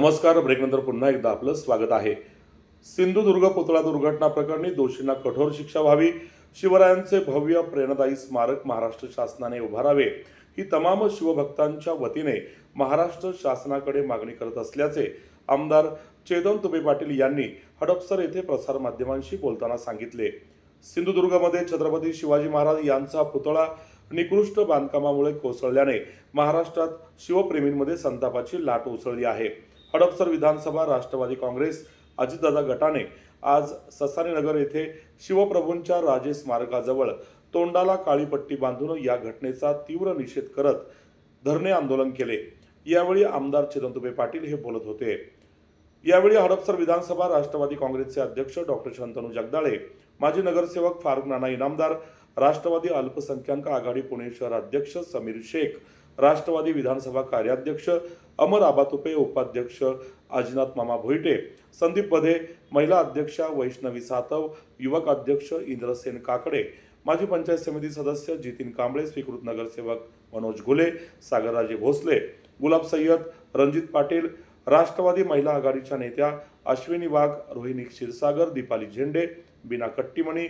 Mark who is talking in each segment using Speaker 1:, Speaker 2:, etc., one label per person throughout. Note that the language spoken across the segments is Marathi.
Speaker 1: नमस्कार. ब्रेकनंतर पुन्हा एकदा आपलं स्वागत आहे. सिंधुदुर्ग पुतळा दुर्घटना प्रकरणी दोषींना कठोर शिक्षा व्हावी, शिवरायांचे भव्य प्रेरणादायी स्मारक महाराष्ट्र शासनाने उभारावे, ही तमाम शिवभक्तांच्या वतीने महाराष्ट्र शासनाकडे मागणी करत असल्याचे आमदार चेतन तुपे पाटील यांनी हडपसर येथे प्रसार माध्यमांशी बोलताना सांगितले. सिंधुदुर्गमध्ये छत्रपती शिवाजी महाराज यांचा पुतळा निकृष्ट बांधकामामुळे कोसळल्याने महाराष्ट्रात शिवप्रेमींमध्ये संतापाची लाट उसळली आहे. हडपसर विधानसभा राष्ट्रवादी काँग्रेस अजितदादा गटाने आज ससानीनगर येथे शिवप्रभूंच्या राजे स्मारकाजवळ तोंडाला काळी पट्टी बांधून या घटनेचा तीव्र निषेध करत धरणे आंदोलन केले. यावेळी आमदार चेतन तुपे पाटील हे बोलत होते. यावेळी हडपसर विधानसभा राष्ट्रवादी काँग्रेसचे अध्यक्ष डॉक्टर शंतनू जगदाळे, माजी नगरसेवक फारुक नाना इनामदार, राष्ट्रवादी अल्पसंख्याक आघाडी पुणे शहर अध्यक्ष समीर शेख, राष्ट्रवादी विधानसभा कार्याध्यक्ष अमर आबा तुपे, उपाध्यक्ष अजिनाथ मामा भोईटे, संदीप बधे, महिला अध्यक्षा वैष्णवी सातव, युवक अध्यक्ष इंद्रसेन काकडे, माजी पंचायत समिती सदस्य जितीन कांबळे, स्वीकृत नगरसेवक मनोज घुले, सागरराजे भोसले, गुलाब सय्यद, रणजित पाटील, राष्ट्रवादी महिला आघाडीच्या नेत्या अश्विनी वाघ, रोहिणी क्षीरसागर, दीपाली झेंडे, बीना कट्टीमणी,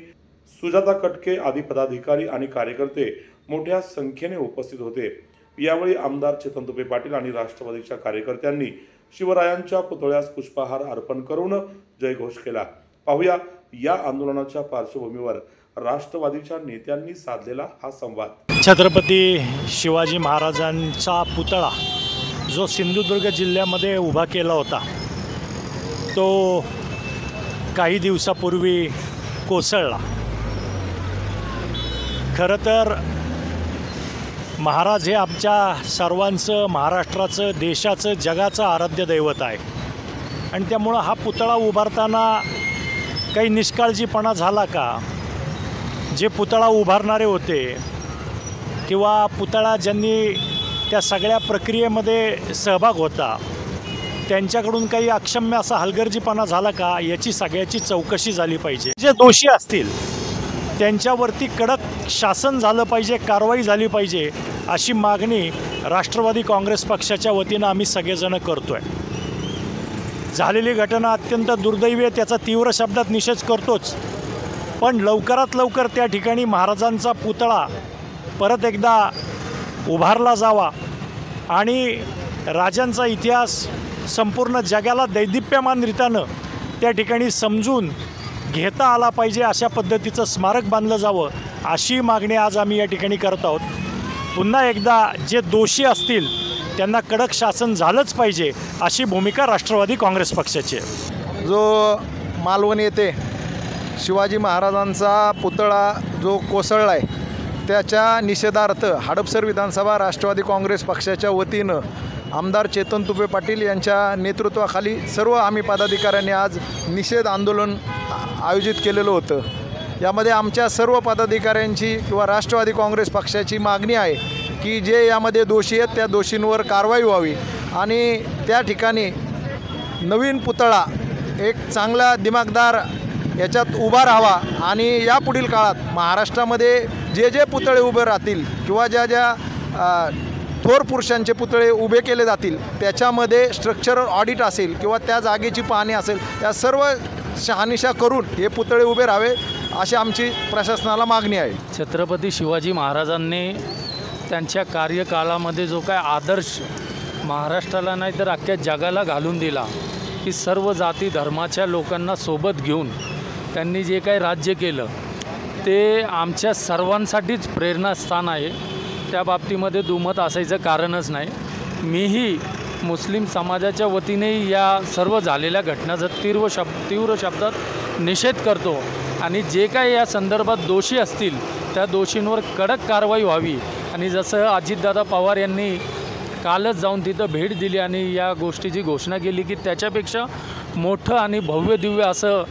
Speaker 1: सुजाता कटके आदी पदाधिकारी आणि कार्यकर्ते मोठ्या संख्येने उपस्थित होते. यावेळी आमदार चेतन तुपे पाटील आणि राष्ट्रवादीच्या कार्यकर्त्यांनी शिवरायांच्या पुतळ्यास पुष्पहार अर्पण करून जयघोष केला. पाहूया या आंदोलनाच्या पार्श्वभूमीवर राष्ट्रवादीच्या नेत्यांनी साधलेला हा संवाद.
Speaker 2: छत्रपती शिवाजी महाराजांचा पुतळा जो सिंधुदुर्ग जिल्ह्यामध्ये उभा केला होता तो काही दिवसापूर्वी कोसळला. खरं तर महाराज हे आमच्या सर्वांचं, महाराष्ट्राचं, देशाचं, जगाचं आराध्य दैवत आहे आणि त्यामुळं हा पुतळा उभारताना काही निष्काळजीपणा झाला का? जे पुतळा उभारणारे होते किंवा पुतळा ज्यांनी त्या सगळ्या प्रक्रियेमध्ये सहभाग होता त्यांच्याकडून काही अक्षम्य असा हलगर्जीपणा झाला का? याची सगळ्याची चौकशी झाली पाहिजे. जे दोषी असतील त्यांच्यावरती कडक शासन झालं पाहिजे, कारवाई झाली पाहिजे, अशी मागणी राष्ट्रवादी काँग्रेस पक्षाच्या वतीनं आम्ही सगळेजण करतो आहे. झालेली घटना अत्यंत दुर्दैवी आहे, त्याचा तीव्र शब्दात निषेध करतोच, पण लवकरात लवकर त्या ठिकाणी महाराजांचा पुतळा परत एकदा उभारला जावा आणि राजांचा इतिहास संपूर्ण जगाला दैदिप्यमानरीतीनं त्या ठिकाणी समजून घेता आला पाहिजे, अशा पद्धतीचं स्मारक बांधलं जावं, अशी मागणी आज आम्ही या ठिकाणी करत आहोत. पुन्हा एकदा जे दोषी असतील त्यांना कडक शासन झालंच पाहिजे, अशी भूमिका राष्ट्रवादी काँग्रेस पक्षाची आहे.
Speaker 3: जो मालवण येथे शिवाजी महाराजांचा पुतळा जो कोसळला आहे त्याच्या निषेधार्थ हडपसर विधानसभा राष्ट्रवादी काँग्रेस पक्षाच्या वतीनं आमदार चेतन तुपे पाटील यांच्या नेतृत्वाखाली सर्व आम्ही पदाधिकाऱ्यांनी आज निषेध आंदोलन आयोजित केलेलं होतं. यामध्ये आमच्या सर्व पदाधिकाऱ्यांची किंवा राष्ट्रवादी काँग्रेस पक्षाची मागणी आहे की जे यामध्ये दोषी आहेत त्या दोषींवर कारवाई व्हावी आणि त्या ठिकाणी नवीन पुतळा एक चांगला दिमागदार याच्यात उभा राहावा आणि यापुढील काळात महाराष्ट्रामध्ये जे जे पुतळे उभे राहतील किंवा ज्या ज्या थोर पुरुषांचे पुतळे उभे केले जातील त्याच्यामध्ये स्ट्रक्चरल ऑडिट असेल किंवा त्या जागेची पाहणी असेल, या सर्व शहानिशा करून हे पुतळे उभे राहावे अशी आमची प्रशासनाला मागणी आहे.
Speaker 4: छत्रपती शिवाजी महाराजांनी त्यांच्या कार्यकाळामध्ये जो काय आदर्श महाराष्ट्राला नाही तर अख्ख्या जगाला घालून दिला की सर्व जाती धर्माच्या लोकांना सोबत घेऊन त्यांनी जे काही राज्य केलं ते आमच्या सर्वांसाठीच प्रेरणास्थान आहे. त्या बाबतीमध्ये दुमत असायचं कारणच नाही. मीही मुस्लिम समाजाच्या वतीने या सर्व झालेल्या घटनाचा तीव्र शब्दात निषेध करतो आणि जे काही या संदर्भात दोषी असतील त्या दोषींवर कडक कारवाई व्हावी आणि जसं अजितदादा पवार यांनी कालच जाऊन तिथं भेट दिली आणि या गोष्टीची घोषणा केली की त्याच्यापेक्षा मोठं आणि भव्य दिव्य असं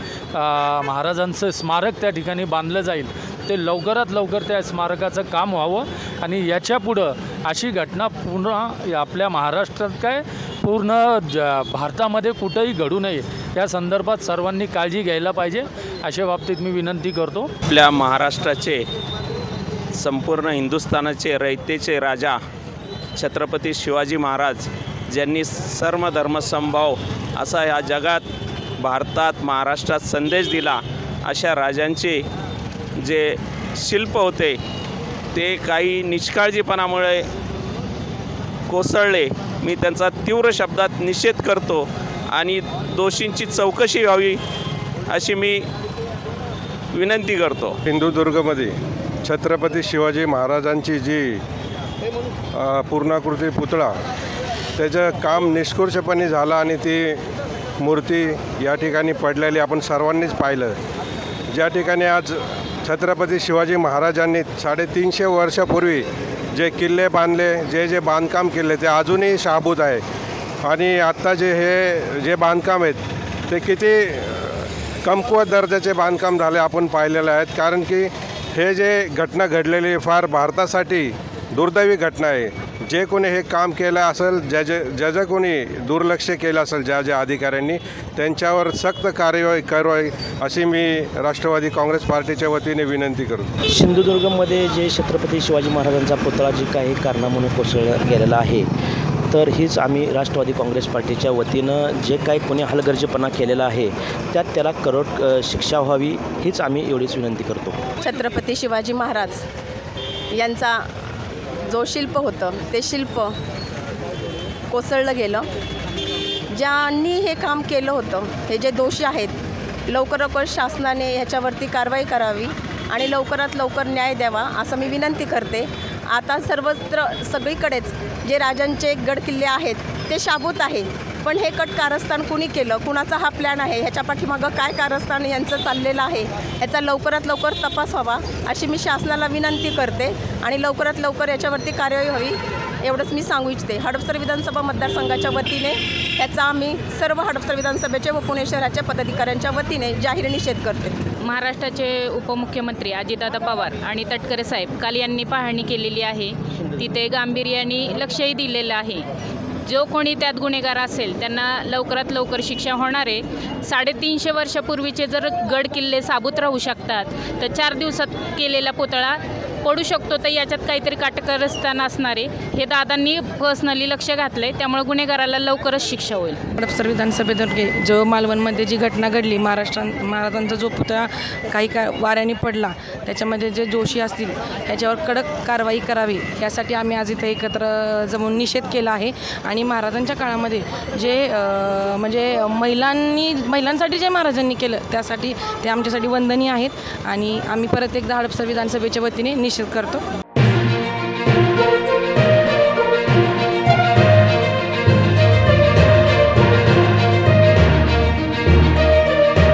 Speaker 4: महाराजांचं स्मारक त्या ठिकाणी बांधलं जाईल, ते लवकरात लवकर त्या स्मारकाचं काम व्हावं आणि याच्यापुढं अशी घटना पुन्हा आपल्या महाराष्ट्रात काय पूर्ण भारतामध्ये कुठंही घडू नये या संदर्भात सर्वांनी काळजी घ्यायला पाहिजे, अशा बाबतीत मी विनंती करतो.
Speaker 5: आपल्या महाराष्ट्राचे संपूर्ण हिंदुस्थानाचे रयतेचे राजा छत्रपती शिवाजी महाराज ज्यांनी सर्वधर्मसमभाव असा या जगात, भारतात, महाराष्ट्रात संदेश दिला, अशा राजांचे जे शिल्प होते ते काही निष्काळजीपणामुळे कोसळले. मी त्यांचा तीव्र शब्दात निषेध करतो आणि दोषींची चौकशी व्हावी अशी मी विनंती करतो.
Speaker 6: सिंधुदुर्गमध्ये छत्रपती शिवाजी महाराजांची जी पूर्णाकृती पुतळा, त्याचं काम निष्कर्षपणे झालं आणि ती मूर्ती या ठिकाणी पडलेली आपण सर्वांनीच पाहिलं. ज्या ठिकाणी आज छत्रपती शिवाजी महाराजांनी 350 वर्षापूर्वी जे किल्ले बांधले, जे बांधकाम केले ते अजूनही शाबूत आहे. आणि आत्ता जे बांधकाम आहेत ते किती कमकुवत दर्जाचे बांधकाम झाले आपण पाहिलेले आहेत. कारण की हे जे घटना घडलेली फार भारतासाठी दुर्दैवी घटना आहे. जे कोणी हे काम केलं असेल, ज्या कोणी दुर्लक्ष केलं असेल, ज्या अधिकाऱ्यांनी, त्यांच्यावर सक्त कारवाई अशी मी राष्ट्रवादी काँग्रेस पार्टीच्या वतीने विनंती करतो.
Speaker 7: सिंधुदुर्गमध्ये जे छत्रपती शिवाजी महाराजांचा पुतळा जी काही कारणामुळे कोसळला गेलेला आहे, तर हीच आम्ही राष्ट्रवादी काँग्रेस पार्टीच्या वतीनं जे काही कोणी हलगर्जीपणा केलेला आहे त्यात त्याला कडक शिक्षा व्हावी, हीच आम्ही एवढीच विनंती करतो.
Speaker 8: छत्रपती शिवाजी महाराज यांचा जो शिल्प होतं ते शिल्प कोसळलं गेलं. ज्यांनी हे काम केलं होतं, हे जे दोषी आहेत, लवकर शासनाने ह्याच्यावरती कारवाई करावी आणि लवकरात लवकर न्याय द्यावा असं मी विनंती करते. आता सर्वत्र सगळीकडेच जे राजांचे गडकिल्ले आहेत ते शाबूत आहे, पण हे कारस्थान कुणी केलं, कुणाचा हा प्लॅन आहे, ह्याच्या पाठीमागं काय कारस्थान यांचं चाललेलं आहे, ह्याचा लवकरात लवकर तपास व्हावा अशी मी शासनाला विनंती करते आणि लवकरात लवकर याच्यावरती कार्यवाही व्हावी एवढंच मी सांगू इच्छिते. हडपसर विधानसभा मतदारसंघाच्या वतीने ह्याचा आम्ही सर्व हडपसर विधानसभेचे व पुणे शहराच्या पदाधिकाऱ्यांच्या वतीने जाहीर निषेध करते.
Speaker 9: महाराष्ट्राचे उपमुख्यमंत्री अजितदादा पवार आणि तटकरे साहेब काल यांनी पाहणी केलेली आहे. तिथे गांभीर्याने लक्षही दिलेलं आहे. जो कोणी त्यात गुन्हेगार असेल त्यांना लवकरात लवकर शिक्षा होणार आहे. 350 वर्षापूर्वीचे जर गड किल्ले साबूत राहू शकतात तर 4 दिवसात केलेला पुतळा पडू शकतो. तर याच्यात काहीतरी काटकरस्थान असणार आहे. हे दादांनी पर्सनली लक्ष घातलं आहे, त्यामुळे गुन्हेगाराला लवकरच शिक्षा होईल.
Speaker 10: हडपसर विधानसभेतर्फे जो मालवणमध्ये जी घटना घडली, महाराजांचा जो पुतळा काही वाऱ्याने पडला, त्याच्यामध्ये जे दोषी असतील ह्याच्यावर कडक कारवाई करावी यासाठी आम्ही आज इथे एकत्र जमून निषेध केला आहे. आणि महाराजांच्या काळामध्ये जे म्हणजे महिलांसाठी जे महाराजांनी केलं त्यासाठी ते आमच्यासाठी वंदनीय आहेत. आणि आम्ही परत एकदा हडपसर विधानसभेच्या वतीने निषेध करतो.